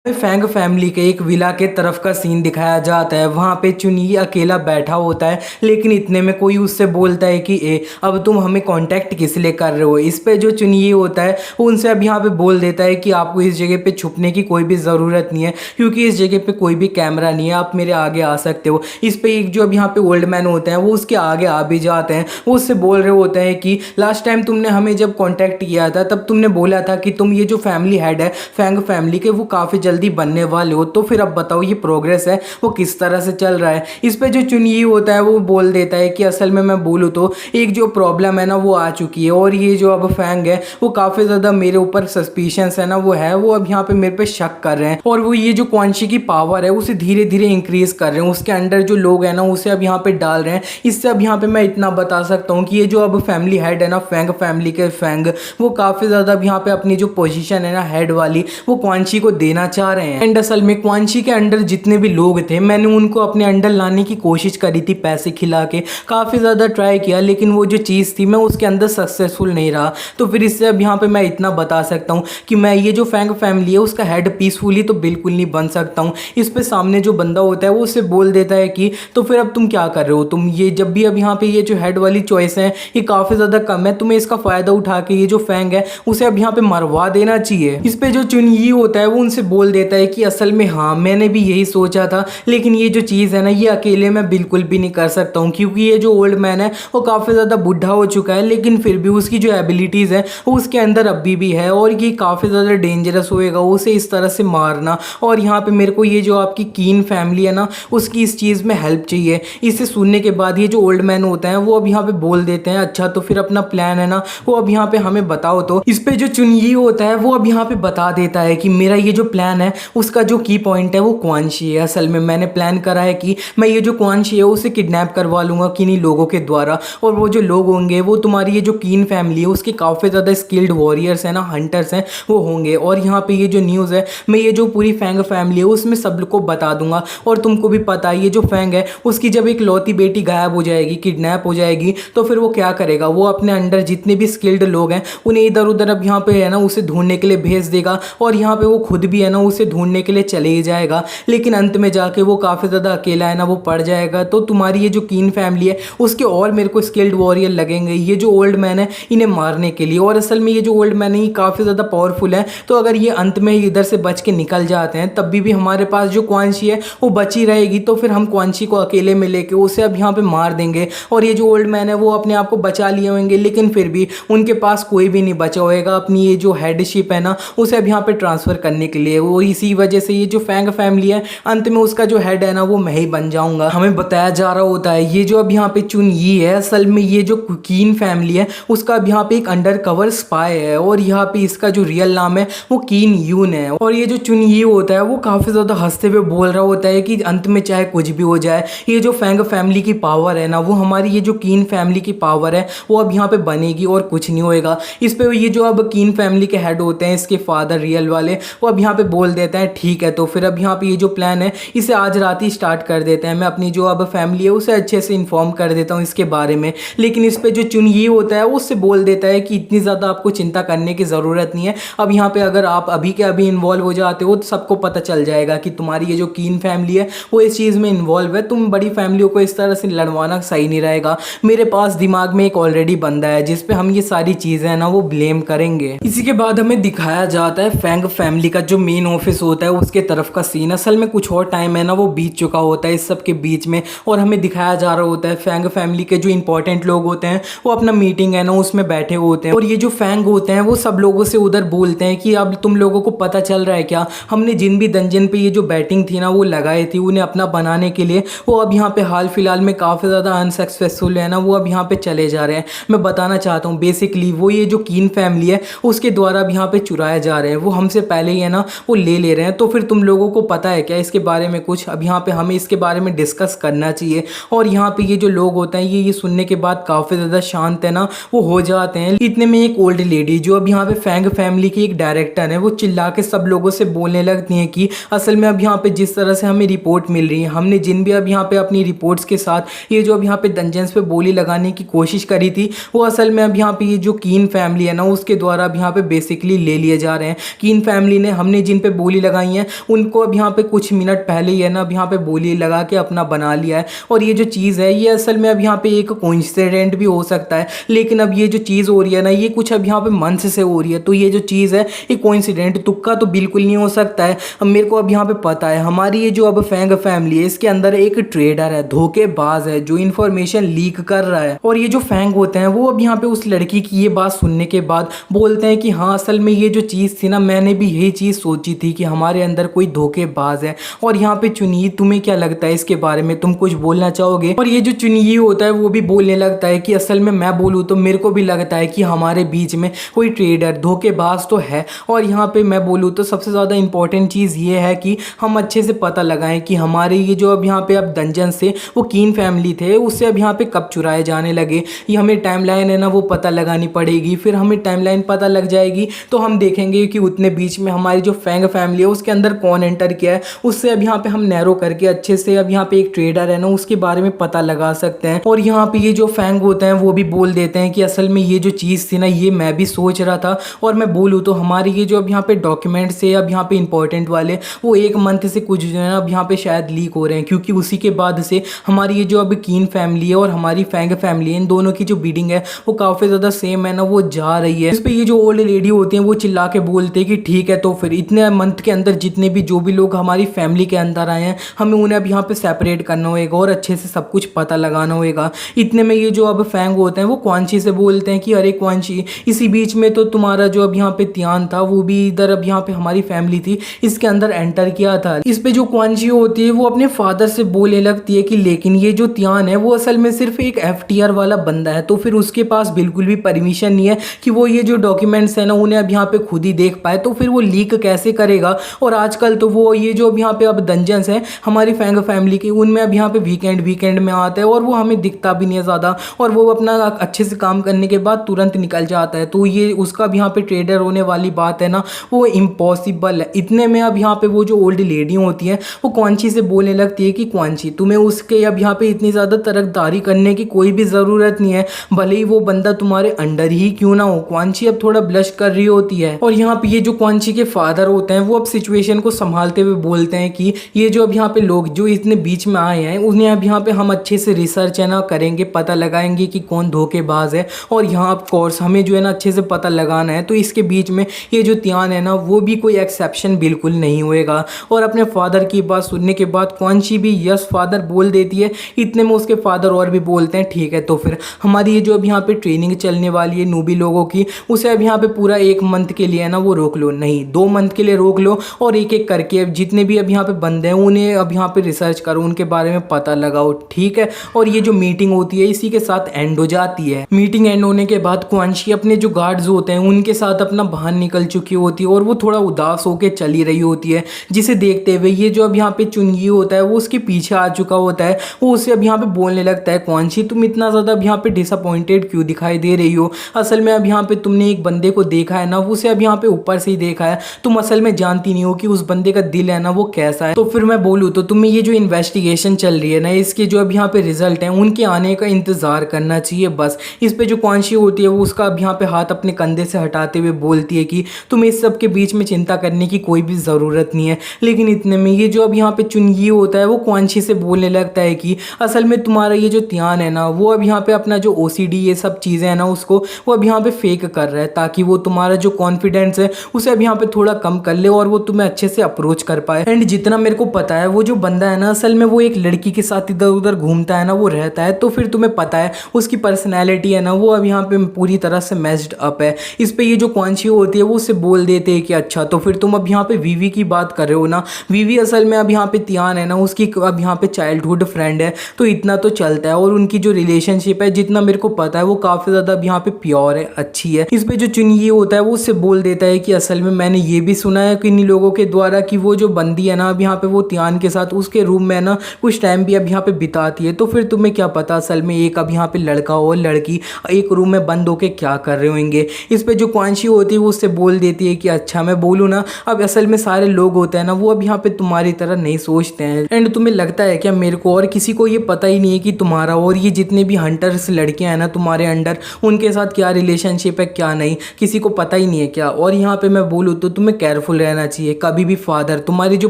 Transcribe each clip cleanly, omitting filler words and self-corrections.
Fang family के एक villa के तरफ का सीन दिखाया जाता है। वहाँ पे चुन्नी अकेला बैठा होता है, लेकिन इतने में कोई उससे बोलता है कि अब तुम हमें कांटेक्ट किस लिए कर रहे हो। इस पे जो चुन्नी होता है वो उनसे अब यहाँ पे बोल देता है कि आपको इस जगह पे छुपने की कोई भी ज़रूरत नहीं है, क्योंकि इस जगह पे कोई भी कैमरा नहीं है, आप मेरे आगे आ सकते हो। इस पे एक जो अब यहाँ पे ओल्ड मैन होते हैं वो उसके आगे आ भी जाते हैं। वो उससे बोल रहे होते हैं कि लास्ट टाइम तुमने हमें जब कॉन्टैक्ट किया था तब तुमने बोला था कि तुम ये जो फैमिली हेड है फैंग फैमिली के, वो काफ़ी जल्दी बनने वाले हो। तो फिर अब बताओ ये प्रोग्रेस है वो किस तरह से चल रहा है। इस पे जो चुनिए होता है वो बोल देता है कि असल में मैं बोलूँ तो एक जो प्रॉब्लम है ना वो आ चुकी है, और ये जो अब फैंग है वो काफ़ी ज़्यादा मेरे ऊपर सस्पिशंस है ना वो अब यहाँ पे मेरे पे शक कर रहे हैं, और वो ये जो क्वांशी की पावर है उसे धीरे धीरे इंक्रीज कर रहे हैं। उसके अंडर जो लोग हैं ना उसे अब यहाँ पे डाल रहे हैं। इससे अब यहाँ पे मैं इतना बता सकता हूँ कि ये जो अब फैमिली हेड है ना फैंग फैमिली के फैंग, वो काफ़ी ज़्यादा अब यहाँ पे अपनी जो पोजीशन है ना हेड वाली वो क्वांशी को देना चाह रहे हैं। एंड असल में क्वांशी के अंडर जितने भी लोग थे मैंने उनको अपने अंडर लाने की कोशिश करी थी पैसे खिला के, काफ़ी ज़्यादा ट्राई किया, लेकिन वो जो चीज़ थी मैं उसके अंदर सक्सेसफुल नहीं रहा। तो फिर इससे अब यहाँ पे मैं इतना बता सकता हूँ कि मैं ये जो फैंग फैमिली है उसका हेड पीसफुली तो बिल्कुल नहीं बन सकता हूँ। इस पे सामने जो बंदा होता है वो उससे बोल देता है कि तो फिर अब तुम क्या कर रहे हो, तुम ये जब भी अब यहाँ पे ये जो हेड वाली चॉइस है ये काफ़ी ज़्यादा कम है, तुम्हें इसका फ़ायदा उठा के ये जो फैंग है उसे अब यहाँ पे मरवा देना चाहिए। इस पे जो चुनयी होता है वो उनसे बोल देता है कि असल में हाँ मैंने भी यही सोचा था, लेकिन ये जो चीज़ है ना ये अकेले मैं बिल्कुल भी नहीं कर सकता हूँ, क्योंकि ये जो ओल्ड मैन है वो काफ़ी ज़्यादा बुढ़ा हो चुका है, लेकिन फिर भी उसकी जो एबिलिटीज़ है वो उसके अंदर अभी भी है, और ये काफ़ी ज़्यादा डेंजरस होएगा उसे इस तरह से मारना। और यहाँ पे मेरे को ये जो आपकी कीन फैमिली है ना उसकी इस चीज़ में हेल्प चाहिए। इसे सुनने के बाद ये जो ओल्ड मैन होता है वो अब यहाँ पे बोल देते हैं अच्छा तो फिर अपना प्लान है ना वो अब यहाँ पे हमें बताओ। तो इस पे जो चुनयी होता है वो अब यहाँ पे बता देता है कि मेरा ये जो प्लान है उसका जो की पॉइंट है वो क्वांशी है। असल में मैंने प्लान करा है कि मैं ये जो क्वांशी है उसे किडनैप करवा लूँगा किन्हीं लोगों के द्वारा, और वो जो लोग होंगे वो तुम्हारी ये जो कीन फैमिली है उसके काफ़ी ज़्यादा स्किल्ड वॉरियर्स हैं ना, हंटर्स हैं वो होंगे। और यहाँ पे ये जो न्यूज़ है मैं ये जो पूरी फैंग फैमिली है उसमें सब को बता दूंगा। और तुमको भी पता है ये जो फैंग है उसकी जब एक लौती बेटी गायब हो जाएगी, किडनैप हो जाएगी, तो फिर वो क्या करेगा, वो अपने अंडर जितने भी स्किल्ड लोग हैं उन्हें इधर उधर अब यहाँ पे है ना उसे ढूंढने के लिए भेज देगा, और यहाँ पे वो खुद भी है ना उसे ढूंढने के लिए चले ही जाएगा, लेकिन अंत में जाके वो काफ़ी ज़्यादा अकेला है ना वो पड़ जाएगा। तो तुम्हारी ये जो कीन फैमिली है उसके और मेरे को स्किल्ड वॉरियर लगेंगे ये जो ओल्ड मैन है इन्हें मारने के लिए। और असल में ये जो ओल्ड मैन है ये काफ़ी ज़्यादा पावरफुल है, तो अगर ये अंत में इधर से बच के निकल जाते हैं तब भी हमारे पास जो क्वांशी है वो बची रहेगी। तो फिर हम क्वांशी को अकेले में लेके उसे अब यहाँ पे मार देंगे, और ये जो ओल्ड मैन है वो अपने आप को बचा लिए होंगे, लेकिन फिर भी उनके पास कोई भी नहीं बचा होएगा अपनी ये जो हेडशिप है ना उसे अब यहाँ पे ट्रांसफ़र करने के लिए। वो इसी वजह से ये जो फैंग फैमिली है अंत में उसका जो हेड है ना वो मैं ही बन जाऊंगा। हमें बताया जा रहा होता है ये जो अब यहाँ पे चुनयी है असल में ये जो कीन फैमिली है उसका अब यहाँ पे एक अंडर कवर स्पाई है, और यहाँ पे इसका जो रियल नाम है वो कीन यून है। और ये जो चुनयी होता है वो काफ़ी ज़्यादा हंसते हुए बोल रहा होता है कि अंत में चाहे कुछ भी हो जाए ये जो फैंग फैमिली की पावर है ना वो हमारी ये जो कीन फैमिली की पावर है वो अब यहाँ पे बनेगी और कुछ नहीं होएगा। इस पे ये जो अब कीन फैमिली के हेड होते हैं इसके फादर रियल वाले वो अब यहाँ पे बोल देते हैं ठीक है तो फिर अब यहाँ पे ये जो प्लान है इसे आज रात ही स्टार्ट कर देते हैं। मैं अपनी जो अब फैमिली है उसे अच्छे से इन्फॉर्म कर देता हूँ इसके बारे में, लेकिन इस पे जो चुनयी होता है वो उससे बोल देता है कि इतनी ज़्यादा आपको चिंता करने की ज़रूरत नहीं है। अब यहाँ पे अगर आप अभी के अभी इन्वॉल्व हो जाते हो तो सबको पता चल जाएगा कि तुम्हारी ये जो कीन फैमिली है वो इस चीज़ में इन्वॉल्व है। तुम बड़ी फैमिलियों को इस तरह से लड़वाना सही नहीं रहेगा। मेरे पास दिमाग में एक ऑलरेडी बंदा है जिस पे हम ये सारी चीज़ें हैं ना वो ब्लेम करेंगे। इसी के बाद हमें दिखाया जाता है फैंग फैमिली का जो मेन ऑफिस होता है उसके तरफ का सीन। असल में कुछ और टाइम है ना वो बीत चुका होता है इस सब के बीच में, और हमें दिखाया जा रहा होता है फैंग फैमिली के जो इंपॉर्टेंट लोग होते हैं वो अपना मीटिंग है ना उसमें बैठे होते हैं, और ये जो फैंग होते हैं वो सब लोगों से उधर बोलते हैं कि अब तुम लोगों को पता चल रहा है क्या, हमने जिन भी दंजन पे ये जो बैटिंग थी ना वो लगाई थी उन्हें अपना बनाने के लिए, वो अब यहाँ पे हाल फिलहाल में काफ़ी ज़्यादा अनसक्सेसफुल है ना वो अब यहाँ पे चले जा रहे हैं। मैं बताना चाहता हूँ बेसिकली वो ये जो कीन फैमिली है उसके द्वारा अब यहाँ पे चुराए जा रहे हैं, वो हमसे पहले ही है ना वो ले रहे हैं। तो फिर तुम लोगों को पता है क्या इसके बारे में कुछ, अब यहाँ पे हमें इसके बारे में डिस्कस करना चाहिए। और यहाँ पे ये जो लोग होते हैं ये सुनने के बाद काफ़ी ज़्यादा शांत है ना वो हो जाते हैं। इतने में एक ओल्ड लेडी जो अब यहाँ पे फैंग फैमिली की एक डायरेक्टर है वो चिल्ला के सब लोगों से बोलने लगती हैं कि असल में अब यहाँ पे जिस तरह से हमें रिपोर्ट मिल रही है, हमने जिन भी अब यहाँ पे अपनी रिपोर्ट्स के साथ ये जो अब यहाँ पे डंजन्स पे बोली लगाने की कोशिश करी थी वो असल में अब यहाँ पे ये जो कीन फैमिली है ना उसके द्वारा अब यहाँ पे बेसिकली ले लिए जा रहे हैं। कीन फैमिली ने हमने जिन पे बोली लगाई है उनको अब यहाँ पे कुछ मिनट पहले ही है ना अब यहाँ पे बोली लगा के अपना बना लिया है। और ये जो चीज़ है ये असल में अब यहाँ पे एक कोइंसिडेंट भी हो सकता है, लेकिन अब ये जो चीज़ हो रही है ना ये कुछ अब यहाँ पे मंथ से हो रही है। तो ये जो चीज़ है ये कोइंसिडेंट तुक्का तो बिल्कुल नहीं हो सकता है। अब मेरे को अब यहाँ पे पता है हमारी ये जो अब फैंग फैमिली है इसके अंदर एक ट्रेडर है, धोखेबाज है, जो इन्फॉर्मेशन लीक कर रहा है। और ये जो फैंग होते हैं वो अब यहाँ पे उस लड़की की ये बात सुनने के बाद बोलते हैं कि हाँ असल में ये जो चीज़ थी ना मैंने भी यही चीज़ सोची थी कि हमारे अंदर कोई धोखेबाज है। और यहाँ पे चुनिए तुम्हें क्या लगता है इसके बारे में, तुम कुछ बोलना चाहोगे? और ये जो चुनिए होता है वो भी बोलने लगता है कि असल में मैं बोलूँ तो मेरे को भी लगता है कि हमारे बीच में कोई ट्रेडर धोखेबाज तो है। और यहाँ पे मैं बोलूँ तो सबसे ज़्यादा इंपॉर्टेंट चीज़ ये है कि हम अच्छे से पता लगाएं कि हमारे ये जो अब यहाँ पे अब डंजन से वो कीन फैमिली थे उससे अब यहाँ पे कब चुराए जाने लगे, ये हमें टाइमलाइन है ना वो पता लगानी पड़ेगी। फिर हमें टाइमलाइन पता लग जाएगी तो हम देखेंगे कि उतने बीच में हमारी जो फैंग फैमिली है उसके अंदर कौन एंटर किया है। उससे अब यहाँ पे हम नैरो करके अच्छे से अब यहाँ पे एक ट्रेडर है ना उसके बारे में पता लगा सकते हैं। और यहाँ पे ये जो फैंग होते हैं वो भी बोल देते हैं कि असल में ये जो चीज़ थी ना ये मैं भी सोच रहा था। और मैं बोलूँ तो हमारी ये जो अब यहाँ पे डॉक्यूमेंट्स है अब यहाँ पे इंपॉर्टेंट वाले वो एक मंथ से कुछ जो है ना अब यहाँ पे शायद लीक हो रहे हैं, क्योंकि उसी के बाद से हमारी ये जो अब कीन फैमिली है और हमारी फैंग फैमिली है इन दोनों की जो बीडिंग है वो काफ़ी ज़्यादा सेम है ना वो जा रही है। इस पर ये जो ओल्ड लेडी होती हैं वो चिल्ला के बोलते हैं कि ठीक है तो फिर इतने मंथ के अंदर जितने भी जो भी लोग हमारी फैमिली के अंदर आए हैं हमें उन्हें अब यहाँ पे सेपरेट करना होगा और अच्छे से सब कुछ पता लगाना होगा। इतने में ये जो अब फैंग होते हैं वो क्वांची से बोलते हैं कि अरे क्वांची इसी बीच में तो तुम्हारा जो अब यहाँ पे त्यान था वो भी इधर अब यहाँ पे हमारी फैमिली थी इसके अंदर एंटर किया था। इस पे जो क्वांची होती है वो अपने फादर से बोलने लगती है कि लेकिन ये जो त्यान है वो असल में सिर्फ एक FTR वाला बंदा है, तो फिर उसके पास बिल्कुल भी परमिशन नहीं है कि वो ये जो डॉक्यूमेंट्स है ना उन्हें अब यहाँ पे खुद ही देख पाए, तो फिर वो लीक कैसे करेगा। और आजकल तो वो ये जो अब यहाँ पे अब डंजन्स हैं हमारी फैंग फैमिली की उनमें अब यहाँ पे वीकेंड में आता है और वो हमें दिखता भी नहीं है ज़्यादा, और वो अपना अच्छे से काम करने के बाद तुरंत निकल जाता है। तो ये उसका अब यहाँ पे ट्रेडर होने वाली बात है ना वो इम्पॉसिबल है। इतने में अब यहाँ पे वो जो ओल्ड लेडी होती हैं वो क्वांची से बोलने लगती है कि क्वांची तुम्हें उसके अब यहाँ पे इतनी ज़्यादा तरकदारी करने की कोई भी ज़रूरत नहीं है, भले ही वो बंदा तुम्हारे अंडर ही क्यों ना हो। क्वांची अब थोड़ा ब्लश कर रही होती है और यहाँ पे ये जो क्वांची के फादर होते हैं वो अब सिचुएशन को संभालते हुए बोलते हैं कि ये जो अब यहाँ पे लोग जो इतने बीच में आए हैं उन्हें अब यहाँ पे हम अच्छे से रिसर्च है ना करेंगे, पता लगाएंगे कि कौन धोखेबाज है, और यहाँ ऑफ कोर्स हमें जो है ना अच्छे से पता लगाना है। तो इसके बीच में ये जो त्यान है ना वो भी कोई एक्सेप्शन बिल्कुल नहीं होएगा। और अपने फादर की बात सुनने के बाद क्वांची भी यस फादर बोल देती है। इतने में उसके फादर और भी बोलते हैं ठीक है तो फिर हमारी ये जो अब यहाँ पे ट्रेनिंग चलने वाली है नूबी लोगों की उसे अब यहाँ पे पूरा 1 मंथ के लिए है ना वो रोक लो, नहीं 2 मंथ के लिए रोक लो, और एक एक करके अब जितने भी अब यहाँ पे बंदे हैं उन्हें अब यहाँ पे रिसर्च करो, उनके बारे में पता लगाओ, ठीक है। और ये जो मीटिंग होती है इसी के साथ एंड हो जाती है। मीटिंग एंड होने के बाद क्वांशी अपने जो गार्ड्स होते हैं उनके साथ अपना बाहर निकल चुकी होती है और वो थोड़ा उदास होकर चली रही होती है, जिसे देखते हुए ये जो अब यहाँ पे चुनगी होता है वो उसके पीछे आ चुका होता है। वो उसे अब यहाँ पे बोलने लगता है क्वांशी तुम इतना ज़्यादा अब यहाँ पे डिसअपॉइंटेड क्यों दिखाई दे रही हो, असल में अब यहाँ पे तुमने एक बंदे को देखा है ना उसे अब यहाँ पे ऊपर से ही देखा है, तुम असल में जानती नहीं हो कि उस बंदे का दिल है ना वो कैसा है। तो फिर मैं बोलूँ तो तुम्हें ये जो इन्वेस्टिगेशन चल रही है ना इसके जो अब यहाँ पे रिजल्ट हैं उनके आने का इंतजार करना चाहिए बस। इस पे जो क्वांशी होती है वो उसका अब यहाँ पे हाथ अपने कंधे से हटाते हुए बोलती है कि तुम्हें इस सब के बीच में चिंता करने की कोई भी ज़रूरत नहीं है। लेकिन इतने में ये जो अब यहाँ पे चुनगी होता है वो क्वांशी से बोलने लगता है कि असल में तुम्हारा ये जो त्यान है ना वो अब यहाँ पे अपना जो OCD ये सब चीज़ें हैं ना उसको वो अब यहाँ पे फेक कर रहा है, ताकि वो तुम्हारा जो कॉन्फिडेंस है उसे अब यहाँ पे थोड़ा कम कर ले और वो तुम्हें अच्छे से अप्रोच कर पाए। एंड जितना मेरे को पता है वो जो बंदा है ना असल में वो एक लड़की के साथ इधर उधर घूमता है ना वो रहता है, तो फिर तुम्हें पता है उसकी पर्सनैलिटी है ना वो अब यहाँ पे पूरी तरह से मैच्ड अप है। इस पे ये जो क्वांशी होती है वो उससे बोल देते हैं कि अच्छा तो फिर तुम अब यहाँ पे वीवी की बात कर रहे हो ना, वीवी असल में अब यहाँ पे त्यान है ना उसकी अब यहाँ पे चाइल्डहुड फ्रेंड है, तो इतना तो चलता है। और उनकी जो रिलेशनशिप है जितना मेरे को पता है वो काफ़ी ज़्यादा अब यहाँ पे प्योर है, अच्छी है। इस पे जो चुनिए होता है वो उससे बोल देता है कि असल में मैंने ये भी सुना है कि इन लोगों के द्वारा कि वो जो बंदी है ना अब यहाँ पे वो त्यान के साथ उसके रूम में ना कुछ टाइम भी अब यहाँ पे बिताती है, तो फिर तुम्हें क्या पता असल में एक अब यहाँ पे लड़का और लड़की एक रूम में बंद होके क्या कर रहे होंगे। इस पे जो क्वांशी होती है वो उससे बोल देती है कि अच्छा मैं बोलूँ ना अब असल में सारे लोग होते हैं ना वो अब यहाँ पे तुम्हारी तरह नहीं सोचते हैं। एंड तुम्हें लगता है क्या मेरे को और किसी को ये पता ही नहीं है कि तुम्हारा और ये जितने भी हंटर्स लड़कियां हैं ना तुम्हारे अंडर उनके साथ क्या रिलेशनशिप है क्या नहीं, किसी को पता ही नहीं है क्या। और यहाँ पे मैं बोलूँ तो तुम्हें केयरफुल रहना चाहिए। कभी भी फादर तुम्हारी जो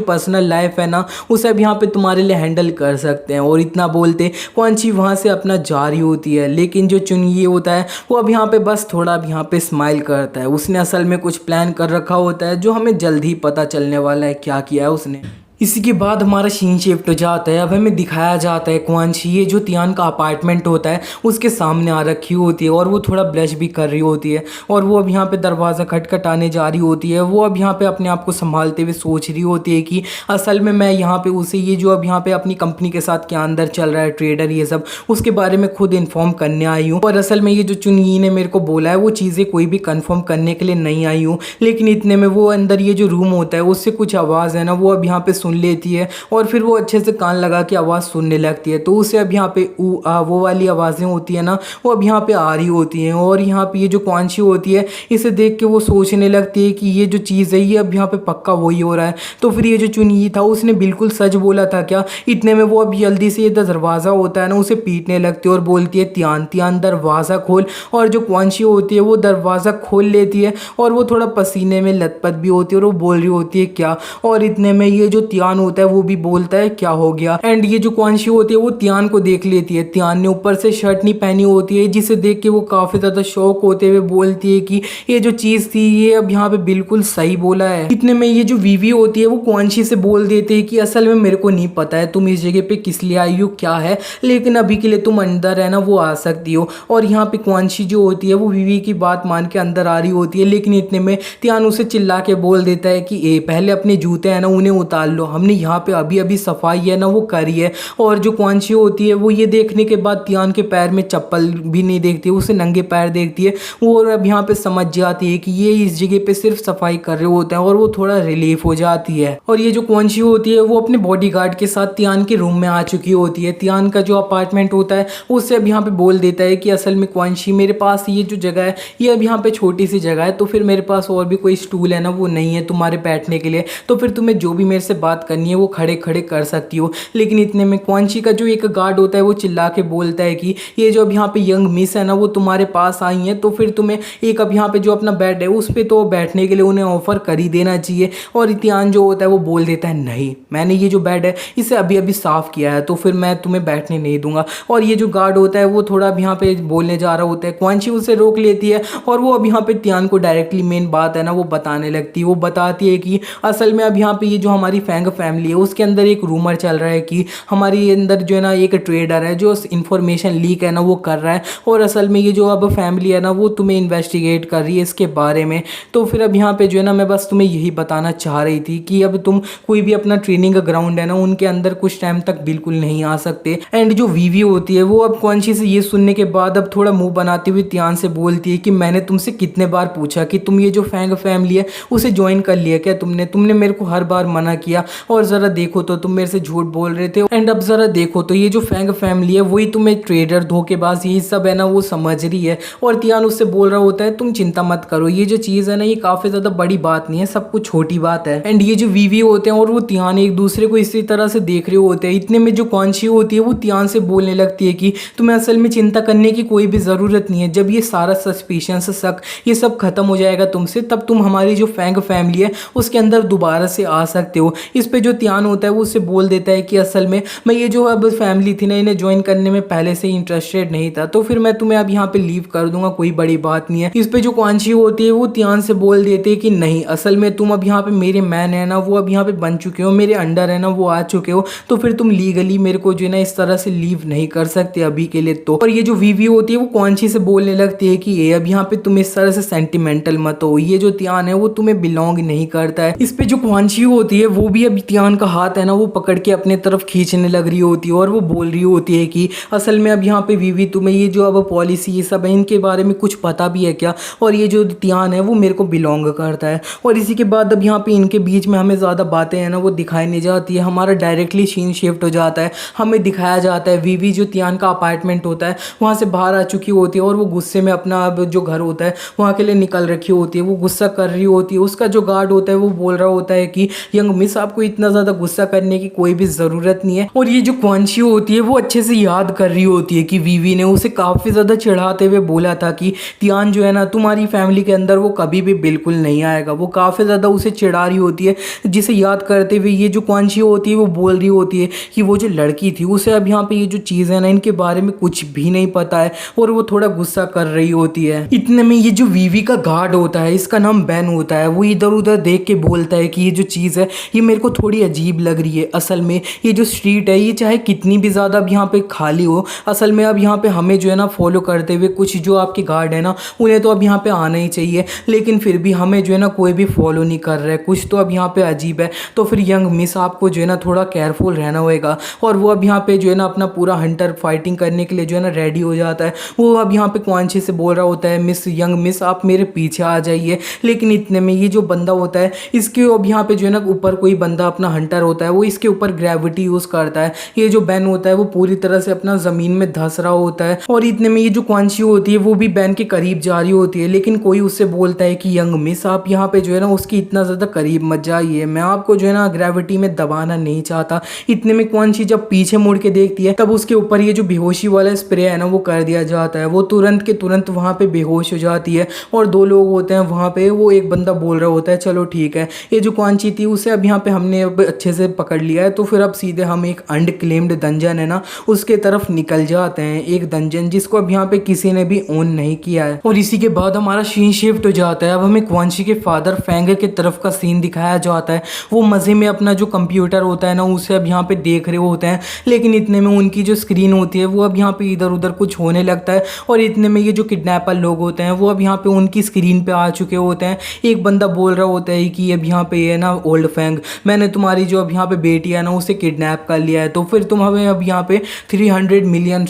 पर्सनल लाइफ है ना उसे अब यहाँ पे तुम्हारे लिए हैंडल कर सकते हैं। और इतना बोलते क्वान ची वहाँ से अपना जा रही होती है, लेकिन जो चुनयी होता है वो अब यहाँ पे बस थोड़ा अब यहाँ पे स्माइल करता है। उसने असल में कुछ प्लान कर रखा होता है जो हमें जल्द ही पता चलने वाला है क्या किया है उसने। इसी के बाद हमारा सीन शिफ्ट हो जाता है। अब हमें दिखाया जाता है क्वान ची ये जो तियान का अपार्टमेंट होता है उसके सामने आ रखी होती है और वो थोड़ा ब्लश भी कर रही होती है और वो अब यहाँ पे दरवाज़ा खटखटाने जा रही होती है। वो अब यहाँ पे अपने आप को संभालते हुए सोच रही होती है कि असल में मैं यहाँ पे उसे ये जो अब यहाँ पे अपनी कंपनी के साथ क्या अंदर चल रहा है ट्रेडर ये सब उसके बारे में खुद इन्फॉर्म करने आई हूँ। और असल में ये जो चुनयी ने मेरे को बोला है वो चीज़ें कोई भी कन्फर्म करने के लिए नहीं आई हूँ। लेकिन इतने में वो अंदर ये जो रूम होता है उससे कुछ आवाज़ है ना वो अब यहाँ पे सुन लेती है और फिर वो अच्छे से कान लगा के आवाज़ सुनने लगती है। तो उसे अब यहाँ पे वो वाली आवाज़ें होती है ना वो अब यहाँ पे आ रही होती हैं। और यहाँ पे ये जो क्वान ची होती है इसे देख के वो सोचने लगती है कि ये जो चीज़ है ये अब यहाँ पे पक्का वही हो रहा है। तो फिर ये जो चुनयी था उसने बिल्कुल सच बोला था क्या। इतने में वो अब जल्दी से ये दरवाज़ा होता है ना उसे पीटने लगती है और बोलती है तियान तियान दरवाज़ा खोल। और जो क्वान ची होती है वो दरवाज़ा खोल लेती है और वो थोड़ा पसीने में लथपथ भी होती है और वो बोल रही होती है क्या। और इतने में ये जो तियान होता है वो भी बोलता है क्या हो गया। एंड ये जो क्वान ची होती है वो तियान को देख लेती है। तियान ने ऊपर से शर्ट नहीं पहनी होती है जिसे देख के वो काफ़ी ज़्यादा शौक होते हुए बोलती है कि ये जो चीज़ थी ये अब यहाँ पे बिल्कुल सही बोला है। इतने में ये जो वीवी होती है वो क्वान ची से बोल देते हैं कि असल में मेरे को नहीं पता है तुम इस जगह पे किस लिए आई हो क्या है, लेकिन अभी के लिए तुम अंदर है ना वो आ सकती हो। और यहाँ पे क्वान ची जो होती है वो वीवी की बात मान के अंदर आ रही होती है। लेकिन इतने में तियान उसे चिल्ला के बोल देता है कि ए पहले अपने जूते हैं ना उन्हें उतार लो, हमने यहाँ पे अभी अभी सफाई है ना वो करी है। और जो क्वान ची होती है वो ये देखने के बाद तियान के पैर में चप्पल भी नहीं देखती, उसे नंगे पैर देखती है। वो और अब यहाँ पे समझ जाती है कि ये इस जगह पे सिर्फ सफाई कर रहे होते हैं और वो थोड़ा रिलीफ हो जाती है। और ये जो क्वान ची होती है वो अपने बॉडीगार्ड के साथ तियान के रूम में आ चुकी होती है। तियान का जो अपार्टमेंट होता है उससे अब यहाँ पे बोल देता है कि असल में क्वान ची मेरे पास ये जो जगह है ये अब यहाँ पे छोटी सी जगह है, तो फिर मेरे पास और भी कोई स्टूल है ना वो नहीं है तुम्हारे बैठने के लिए, तो फिर तुम्हें जो भी मेरे से बात करनी है वो खड़े खड़े कर सकती हो। लेकिन इतने में क्वान ची का जो एक गार्ड होता है वो चिल्ला के बोलता है कि ये जो अब यहाँ पे यंग मिस है ना वो तुम्हारे पास आई है, तो फिर तुम्हें एक अब यहाँ पे जो अपना बेड है उस पर तो बैठने के लिए उन्हें ऑफर कर ही देना चाहिए। और इतियान जो होता है वो बोल देता है नहीं, मैंने ये जो बेड है इसे अभी अभी साफ़ किया है तो फिर मैं तुम्हें बैठने नहीं दूंगा। और ये जो गार्ड होता है वो थोड़ा अब यहाँ पे बोलने जा रहा होता है, क्वान ची उसे रोक लेती है और वो अब यहाँ पे तियान को डायरेक्टली मेन बात है ना वो बताने लगती है। वो बताती है कि असल में अब यहाँ पे ये जो हमारी फैंग फैमिली है उसके अंदर एक रूमर चल रहा है कि हमारी अंदर जो है ना एक ट्रेडर है जो इन्फॉर्मेशन लीक है ना वो कर रहा है, और असल में ये जो अब फैमिली है ना वो तुम्हें इन्वेस्टिगेट कर रही है इसके बारे में। तो फिर अब यहाँ पे जो है ना मैं बस तुम्हें यही बताना चाह रही थी कि अब तुम कोई भी अपना ट्रेनिंग ग्राउंड है ना उनके अंदर कुछ टाइम तक बिल्कुल नहीं आ सकते। एंड जो वीवी होती है वो अब क्वान ची से ये सुनने के बाद अब थोड़ा मुंह बनाते हुए तियान से बोलती है कि मैंने तुमसे कितने बार पूछा कि तुम ये जो फैंग फैमिली है उसे ज्वाइन कर लिया क्या तुमने मेरे को हर बार मना किया, और ज़रा देखो तो तुम मेरे से झूठ बोल रहे थे। एंड अब ज़रा देखो तो ये जो फैंग फैमिली है वही तुम्हें ट्रेडर धोखेबाज यही सब है ना वो समझ रही है। और तियान उससे बोल रहा होता है तुम चिंता मत करो, ये जो चीज़ है ना ये काफ़ी ज़्यादा बड़ी बात नहीं है, सब कुछ छोटी बात है। एंड ये जो वीवी होते हैं और वो तियान एक दूसरे को इसी तरह से देख रहे होते हैं। इतने में जो क्वान ची होती है वो तियान से बोलने लगती है कि तुम्हें असल में चिंता करने की कोई भी ज़रूरत नहीं है, जब ये सारा सस्पिशन शक ये सब खत्म हो जाएगा तुमसे तब तुम हमारी जो फैंग फैमिली है उसके अंदर दोबारा से आ सकते हो। इस पे जो तियान होता है वो उससे बोल देता है कि असल में मैं ये जो अब फैमिली थी ना इन्हें ज्वाइन करने में पहले से इंटरेस्टेड नहीं था, तो फिर मैं तुम्हें अब यहाँ पे लीव कर दूंगा, कोई बड़ी बात नहीं है। इस पे जो क्वान ची होती है वो तियान से बोल देते हैं कि नहीं असल में तुम अब यहाँ पे मेरे मैन है ना वो अब यहाँ पे बन चुके हो, मेरे अंडर है ना वो आ चुके हो, तो फिर तुम लीगली मेरे को जो है ना इस तरह से लीव नहीं कर सकते अभी के लिए। तो और ये जो वीवी होती है वो क्वान ची से बोलने लगती है कि ये अब यहाँ पे तुम इस तरह से सेंटिमेंटल मत हो, ये जो तियान है वो तुम्हें बिलोंग नहीं करता है। इस पे जो क्वान ची होती है वो भी अब तियान का हाथ है ना वो पकड़ के अपने तरफ खींचने लग रही होती है और वो बोल रही होती है कि असल में अब यहाँ पे वीवी तुम्हें ये जो अब पॉलिसी ये सब है इनके बारे में कुछ पता भी है क्या, और ये जो तियान है वो मेरे को बिलोंग करता है। और इसी के बाद अब यहाँ पे इनके बीच में हमें ज़्यादा बातें हैं ना वो दिखाई नहीं जाती है, हमारा डायरेक्टली सीन शिफ्ट हो जाता है। हमें दिखाया जाता है वीवी जो तियान का अपार्टमेंट होता है वहाँ से बाहर आ चुकी होती है और वो गुस्से में अपना अब जो घर होता है वहाँ के लिए निकल रखी होती है, वो गुस्सा कर रही होती है। उसका जो गार्ड होता है वो बोल रहा होता है कि यंग मिस आपको को इतना ज़्यादा गुस्सा करने की कोई भी ज़रूरत नहीं है। और ये जो क्वान शी होती है वो अच्छे से याद कर रही होती है कि वीवी ने उसे काफ़ी ज़्यादा चिढ़ाते हुए बोला था कि तियान जो है ना तुम्हारी फैमिली के अंदर वो कभी भी बिल्कुल नहीं आएगा। वो काफ़ी ज़्यादा उसे चिढ़ा रही होती है, जिसे याद करते हुए ये जो क्वान शी होती है वो बोल रही होती है कि वो जो लड़की थी उसे अब यहाँ पे ये जो चीज़ है ना इनके बारे में कुछ भी नहीं पता है, और वो थोड़ा गुस्सा कर रही होती है। इतने में ये जो वीवी का गार्ड होता है, इसका नाम बैन होता है, वो इधर उधर देख के बोलता है कि ये जो चीज़ है ये मेरे को थोड़ी अजीब लग रही है। असल में ये जो स्ट्रीट है ये चाहे कितनी भी ज़्यादा अब यहाँ पे खाली हो, असल में अब यहाँ पे हमें जो है ना फॉलो करते हुए कुछ जो आपके गार्ड है ना उन्हें तो अब यहाँ पे आना ही चाहिए, लेकिन फिर भी हमें जो है ना कोई भी फॉलो नहीं कर रहा है, कुछ तो अब यहाँ पे अजीब है। तो फिर यंग मिस आपको जो है ना थोड़ा केयरफुल रहना होगा। और वो अब यहाँ पे जो है ना अपना पूरा हंटर फाइटिंग करने के लिए जो है ना रेडी हो जाता है। वो अब यहाँ पे क्वान शी से बोल रहा होता है मिस यंग मिस आप मेरे पीछे आ जाइए, लेकिन इतने में ये जो बंदा होता है इसके अब यहाँ पे जो है ना ऊपर कोई बंदा अपना हंटर होता है, वो इसके ऊपर ग्रेविटी यूज़ करता है। ये जो बैन होता है वो पूरी तरह से अपना ज़मीन में धंस रहा होता है, और इतने में ये जो क्वान शी होती है वो भी बैन के करीब जा रही होती है, लेकिन कोई उससे बोलता है कि यंग मिस आप यहाँ पे जो है ना उसकी इतना ज़्यादा करीब मत जाइए, मैं आपको जो है ना ग्रेविटी में दबाना नहीं चाहता। इतने में क्वान शी जब पीछे मुड़ के देखती है तब उसके ऊपर ये जो बेहोशी वाला स्प्रे है ना वो कर दिया जाता है। वो तुरंत के तुरंत वहाँ पे बेहोश हो जाती है, और दो लोग होते हैं वहाँ पे। वो एक बंदा बोल रहा होता है चलो ठीक है, ये जो क्वान शी थी उसे अब यहाँ पे हमने अब अच्छे से पकड़ लिया है, तो फिर अब सीधे हम एक अनक्लेम्ड डंजन है ना उसके तरफ निकल जाते हैं। एक डंजन जिसको अब यहाँ पे किसी ने भी ओन नहीं किया है। और इसी के बाद हमारा सीन शिफ्ट हो जाता है। अब हमें क्वान शी के फादर फेंग के तरफ का सीन दिखाया जाता है। वो मज़े में अपना जो कंप्यूटर होता है ना उसे अब यहाँ पे देख रहे होते हैं, लेकिन इतने में उनकी जो स्क्रीन होती है वो अब यहाँ पे इधर उधर कुछ होने लगता है, और इतने में ये जो किडनैपर लोग होते हैं वो अब यहाँ पे उनकी स्क्रीन पे आ चुके होते हैं। एक बंदा बोल रहा होता है कि अब यहाँ पे ये ना ओल्ड फेंग मैंने तुम्हारी जो अब यहाँ पे बेटी है ना उसे किडनैप कर लिया है, तो फिर तुम हमें अब यहाँ पे $300 मिलियन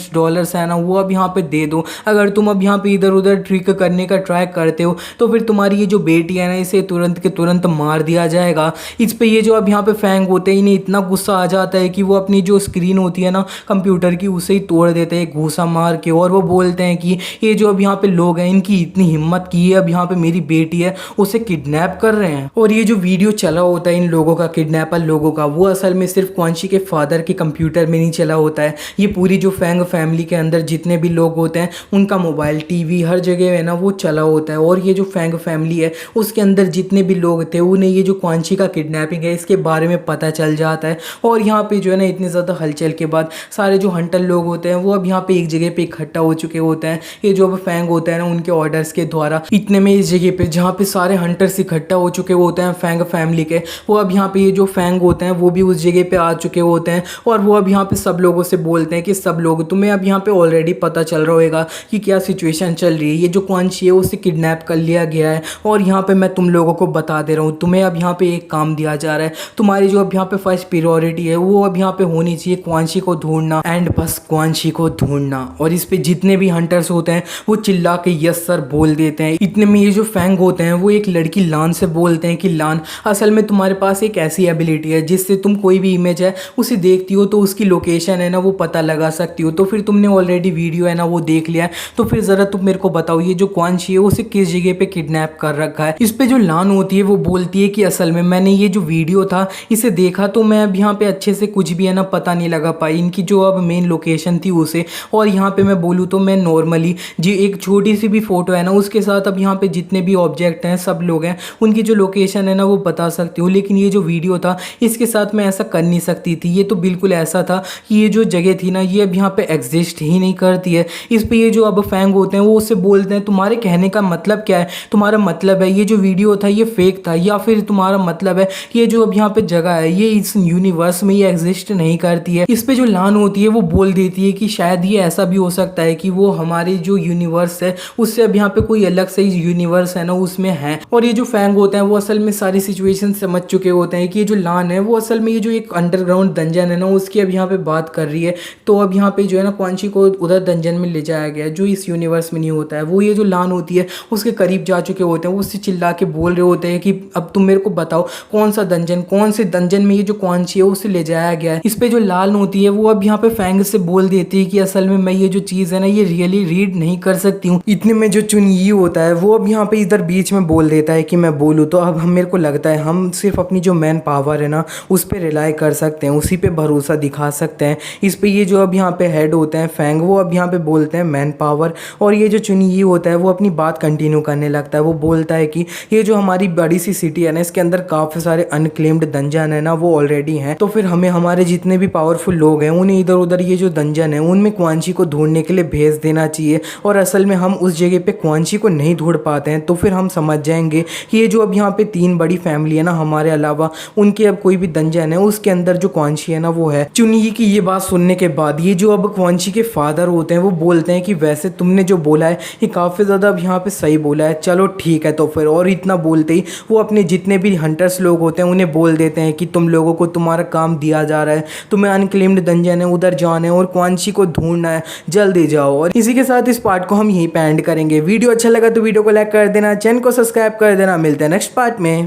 है ना वो अब यहाँ पे दे दो। अगर तुम अब यहाँ पे इधर उधर ट्रिक करने का ट्राई करते हो तो फिर तुम्हारी ये जो बेटी है ना इसे तुरंत के तुरंत मार दिया जाएगा। इस पे ये जो अब यहाँ पे फेंग होते हैं इन्हें इतना गुस्सा आ जाता है कि वो अपनी जो स्क्रीन होती है ना कंप्यूटर की उसे ही तोड़ देते हैं घूसा मार के, और वो बोलते हैं कि ये जो अब यहाँ पे लोग हैं इनकी इतनी हिम्मत की है अब यहाँ पे मेरी बेटी है उसे किडनैप कर रहे हैं। और ये जो वीडियो चला होता है इन लोगों का, किडनैपर लोगों का, वो असल में सिर्फ क्वान शी के फादर के कंप्यूटर में नहीं चला होता है, ये पूरी जो फेंग फैमिली के अंदर जितने भी लोग होते हैं उनका मोबाइल टीवी हर जगह है ना वो चला होता है। और ये जो फेंग फैमिली है उसके अंदर जितने भी लोग थे उन्हें ये जो क्वान शी का किडनैपिंग है इसके बारे में पता चल जाता है। और यहाँ पे जो है ना इतनी ज़्यादा हलचल के बाद सारे जो हंटर लोग होते हैं वो अब यहाँ पे एक जगह पे इकट्ठा हो चुके होते हैं, ये जो अब फेंग होता है ना उनके ऑर्डर्स के द्वारा। इतने में इस जगह पे जहाँ पे सारे हंटर्स इकट्ठा हो चुके होते हैं फेंग फैमिली के, वो अब यहाँ पे ये जो फेंग होते हैं वो भी उस जगह पे आ चुके होते हैं, और वो अब यहाँ पे सब लोगों से बोलते हैं कि सब लोग तुम्हें अब यहाँ पे ऑलरेडी पता चल रहा होगा कि क्या सिचुएशन चल रही है। ये जो क्वान शी है उसे किडनैप कर लिया गया है, और यहाँ पे मैं तुम लोगों को बता दे रहा हूँ तुम्हें अब यहाँ पे एक काम दिया जा रहा है। तुम्हारी जो अब यहाँ पे फर्स्ट प्रायोरिटी है वो अब यहाँ पे होनी चाहिए क्वान शी को ढूंढना, एंड बस क्वान शी को ढूंढना। और इस पे जितने भी हंटर्स होते हैं वो चिल्ला के यस सर बोल देते हैं। इतने में ये जो फेंग होते हैं वो एक लड़की लान से बोलते हैं कि लान असल में तुम्हारे पास एक ऐसी एबिलिटी है जिससे तुम कोई भी इमेज है उसे देखती हो तो उसकी लोकेशन है ना वो पता लगा सकती हो। तो फिर तुमने ऑलरेडी वीडियो है ना वो देख लिया है, तो फिर ज़रा तुम मेरे को बताओ ये जो क्वान शी है उसे किस जगह पे किडनैप कर रखा है। इस पे जो लान होती है वो बोलती है कि असल में मैंने ये जो वीडियो था इसे देखा तो मैं अब यहाँ पे अच्छे से कुछ भी है ना पता नहीं लगा पाई इनकी जो अब मेन लोकेशन थी उसे। और यहाँ पे मैं बोलूँ तो मैं नॉर्मली जी एक छोटी सी भी फोटो है ना उसके साथ अब यहाँ पे जितने भी ऑब्जेक्ट हैं सब लोग हैं उनकी जो लोकेशन है ना वो बता सकती हूँ, लेकिन ये जो वीडियो था इसके साथ मैं ऐसा कर नहीं सकती थी। ये तो बिल्कुल ऐसा था कि ये जो जगह थी ना ये अब यहाँ पे एग्जिस्ट ही नहीं करती है। इस पे ये जो अब फैंग होते हैं वो उससे बोलते हैं तुम्हारे कहने का मतलब क्या है, तुम्हारा मतलब है ये जो वीडियो था ये फेक था, या फिर तुम्हारा मतलब है कि ये जो अब यहाँ पे जगह है ये इस यूनिवर्स में ये एग्जिस्ट नहीं करती है। इस पे जो लान होती है वो बोल देती है कि शायद ये ऐसा भी हो सकता है कि वो हमारे जो यूनिवर्स है उससे अब यहाँ पे कोई अलग से यूनिवर्स है ना उसमें है। और ये जो फैंग होते हैं वो असल में सारी सिचुएशन समझ चुके होते हैं कि ये जो लान है वो असल में ये जो एक अंडरग्राउंड डंजन है ना उसकी अब यहाँ पे बात कर रही है। तो अब यहाँ पे जो है ना क्वान शी को उधर डंजन में ले जाया गया जो इस यूनिवर्स में नहीं होता है। वो ये जो लान होती है उसके करीब जा चुके होते हैं, वो उससे चिल्ला के बोल रहे होते हैं कि अब तुम मेरे को बताओ कौन सा डंजन, कौन से डंजन में ये जो क्वान शी है उसे ले जाया गया है। इस पे जो लान होती है वो अब यहाँ पे फैंग से बोल देती है कि असल में मैं ये जो चीज़ है ना ये रियली रीड नहीं कर सकती हूँ। इतने में जो चुनयी होता है वो अब यहाँ पे इधर बीच में बोल देता है कि मैं बोलूँ, तो अब हम मेरे को लगता है हम सिर्फ अपनी जो मेन मैन पावर है ना उस पर रिलाई कर सकते हैं, उसी पे भरोसा दिखा सकते हैं। इस पे ये जो अब यहाँ पे हेड होते हैं फैंग, वो अब यहाँ पे बोलते हैं मैन पावर, और ये जो चुनयी होता है वो अपनी बात कंटिन्यू करने लगता है। वो बोलता है कि ये जो हमारी बड़ी सी सिटी है ना, इसके अंदर काफ़ी सारे अनक्लेम्ड डंजन है ना वो ऑलरेडी हैं, तो फिर हमें हमारे जितने भी पावरफुल लोग हैं उन्हें इधर उधर ये जो डंजन है उनमें क्वान ची को ढूंढने के लिए भेज देना चाहिए। और असल में हम उस जगह पे क्वान ची को नहीं ढूंढ पाते हैं तो फिर हम समझ जाएंगे कि ये जो अब यहाँ पे 3 बड़ी फैमिली है ना हमारे अलावा, उनके अब कोई भी डंजन है उसके अंदर जो क्वान ची है ना वो है। चुनयी की ये बात सुनने के बाद ये जो अब क्वान ची के फादर होते हैं वो बोलते हैं कि वैसे तुमने जो बोला है ये काफ़ी ज़्यादा अब यहाँ पे सही बोला है, चलो ठीक है। तो फिर और इतना बोलते ही वो अपने जितने भी हंटर्स लोग होते हैं उन्हें बोल देते हैं कि तुम लोगों को तुम्हारा काम दिया जा रहा है, तुम्हें अनक्लेम्ड डंजन है उधर जाना है और क्वान ची को ढूंढना है, जल्दी जाओ। और इसी के साथ इस पार्ट को हम यहीं पे एंड करेंगे। वीडियो अच्छा लगा तो वीडियो को लाइक कर देना, चैनल को सब्सक्राइब कर देना। मिलते हैं नेक्स्ट पार्ट में।